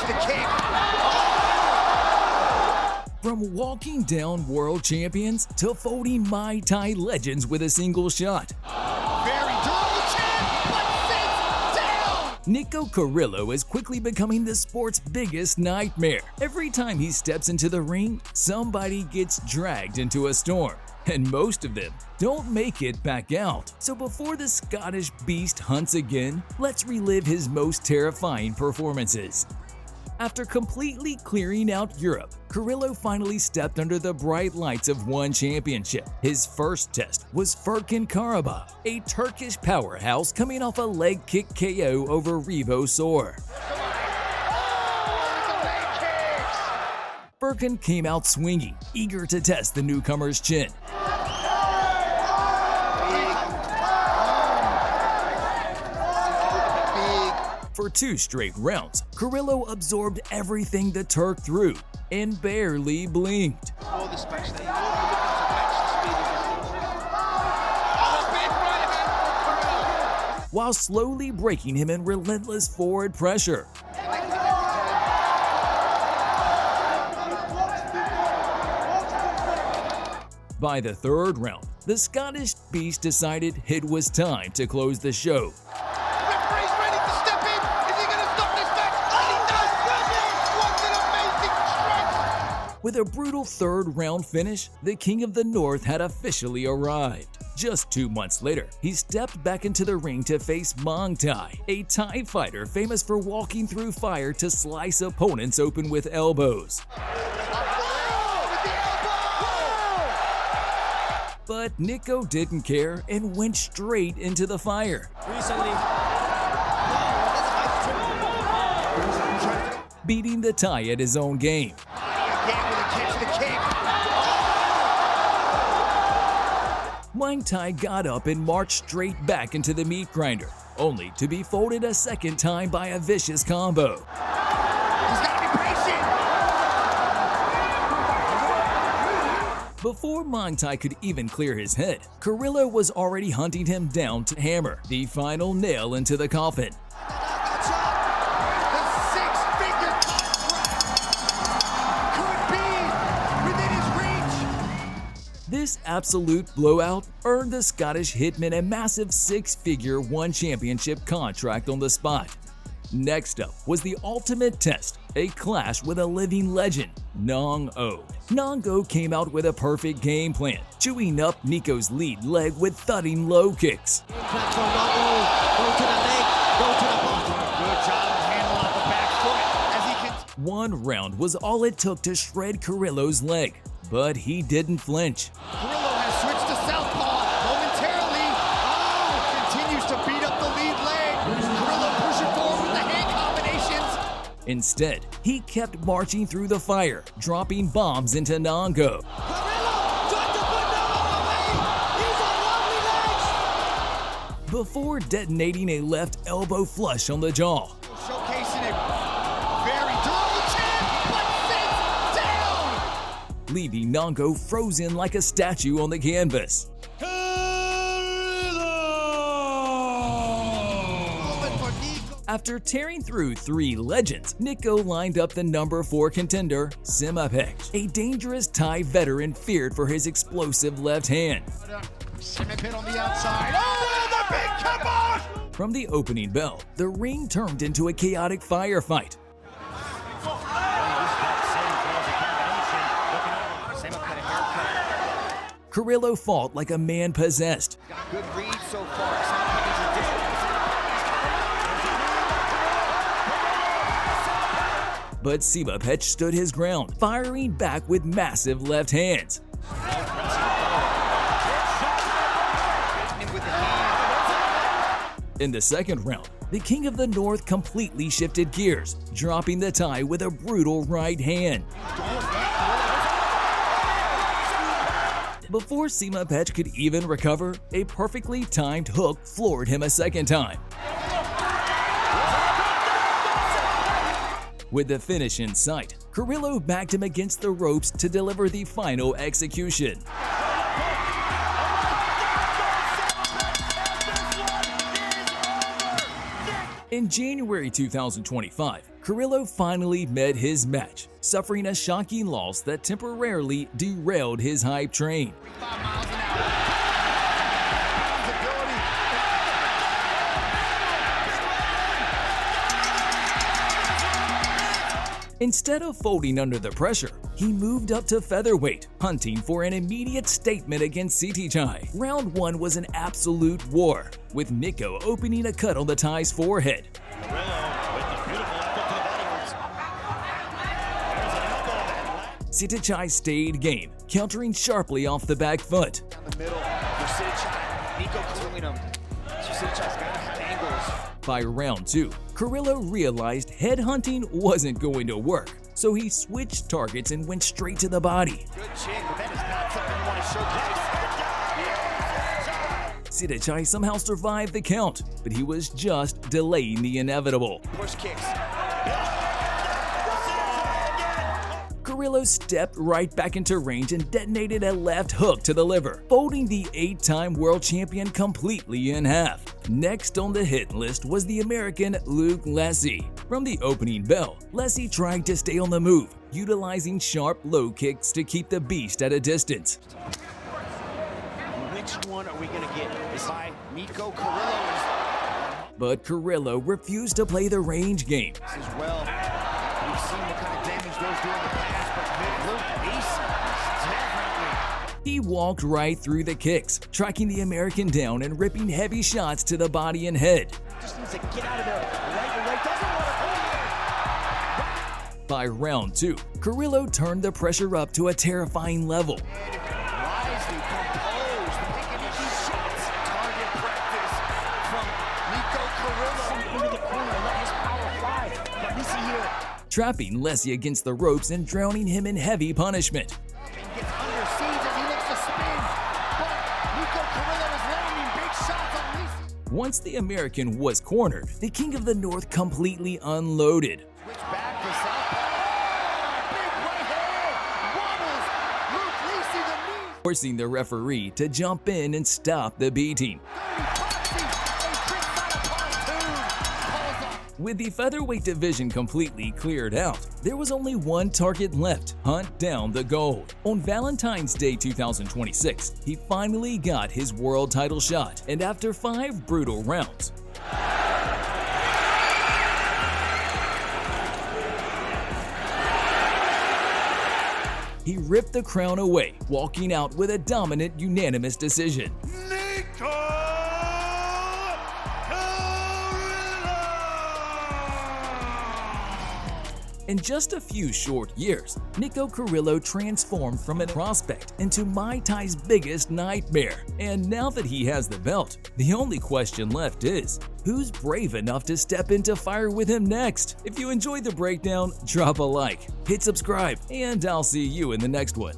catch the kick. From walking down world champions to folding Muay Thai legends with a single shot, Very durable chin, but sits down. Nico Carrillo is quickly becoming the sport's biggest nightmare. Every time he steps into the ring, somebody gets dragged into a storm, and most of them don't make it back out. So before the Scottish beast hunts again, let's relive his most terrifying performances. After completely clearing out Europe, Carrillo finally stepped under the bright lights of one championship. His first test was Furkan Karabağ, a Turkish powerhouse coming off a leg kick KO over Revo Sor. Furkan came out swinging, eager to test the newcomer's chin. For 2 straight rounds, Carrillo absorbed everything the Turk threw and barely blinked. While slowly breaking him in relentless forward pressure. By the 3rd round, the Scottish beast decided it was time to close the show. With a brutal 3rd round finish, the King of the North had officially arrived. Just 2 months later, he stepped back into the ring to face Muangthai, a Thai fighter famous for walking through fire to slice opponents open with elbows. But Nico didn't care and went straight into the fire. Beating the Thai at his own game. Muangthai got up and marched straight back into the meat grinder, only to be folded a second time by a vicious combo. He's gotta be patient. Before Muangthai could even clear his head, Carrillo was already hunting him down to hammer the final nail into the coffin. This absolute blowout earned the Scottish hitman a massive 6-figure one championship contract on the spot. Next up was the ultimate test, a clash with a living legend, Nong-O. Nong-O came out with a perfect game plan, chewing up Nico's lead leg with thudding low kicks. One round was all it took to shred Carrillo's leg, but he didn't flinch. Carrillo has switched to southpaw momentarily. Continues to beat up the lead leg. Carrillo pushing forward with the hand combinations. Instead, he kept marching through the fire, dropping bombs into Nong-O. Before detonating a left elbow flush on the jaw. Showcasing a very durable chin, but sits down. Leaving Nong-O frozen like a statue on the canvas. After tearing through 3 legends, Nico lined up the number 4 contender, Saemapetch, a dangerous Thai veteran feared for his explosive left hand. Saemapetch on the outside. Oh, the big kibosh! From the opening bell, the ring turned into a chaotic firefight. Carrillo fought like a man possessed. Got good read so far. But Saemapetch stood his ground, firing back with massive left hands. In the second round, the King of the North completely shifted gears, dropping the Thai with a brutal right hand. Before Saemapetch could even recover, a perfectly timed hook floored him a second time. With the finish in sight, Carrillo backed him against the ropes to deliver the final execution. In January 2025, Carrillo finally met his match, suffering a shocking loss that temporarily derailed his hype train. 5 miles an hour. Instead of folding under the pressure, he moved up to featherweight, hunting for an immediate statement against Sitthichai. Round 1 was an absolute war, with Nico opening a cut on the Thai's forehead. Sitthichai stayed game, countering sharply off the back foot. Down the middle for Sitthichai. Nico killing him. So Sitthichai's got to have angles. By round 2, Carrillo realized headhunting wasn't going to work, so he switched targets and went straight to the body. Good chin, but that is not something you want to showcase. Sitthichai somehow survived the count, but he was just delaying the inevitable. Push kicks. Carrillo stepped right back into range and detonated a left hook to the liver, folding the 8-time world champion completely in half. Next on the hit list was the American Luke Lessie. From the opening bell, Lessie tried to stay on the move, utilizing sharp low kicks to keep the beast at a distance. Which one are we going to get? Is by Nico Carrillo. But Carrillo refused to play the range game. As well, we've seen what kind of damage those do in the past, but Luke is definitely. He walked right through the kicks, tracking the American down and ripping heavy shots to the body and head. Just needs to get out of there right away. Doesn't want to hold there. By round 2, Carrillo turned the pressure up to a terrifying level. Wisely composed, picking these shots. Target practice from Nico Carrillo. Into the corner, let his power fly. But this here. Trapping Lessie against the ropes and drowning him in heavy punishment. And gets under siege as he looks to spin. But Nico Carrillo is landing big shots on Lessie. Once the American was cornered, the King of the North completely unloaded. Switch back to southpaw. Big right hand. Wobbles. Luke Lessie the knee. Forcing the referee to jump in and stop the beating. With the featherweight division completely cleared out, there was only one target left: hunt down the gold. On Valentine's Day 2026, he finally got his world title shot, and after 5 brutal rounds, he ripped the crown away, walking out with a dominant unanimous decision. Nico! In just a few short years, Nico Carrillo transformed from a prospect into Muay Thai's biggest nightmare. And now that he has the belt, the only question left is, who's brave enough to step into fire with him next? If you enjoyed the breakdown, drop a like, hit subscribe, and I'll see you in the next one.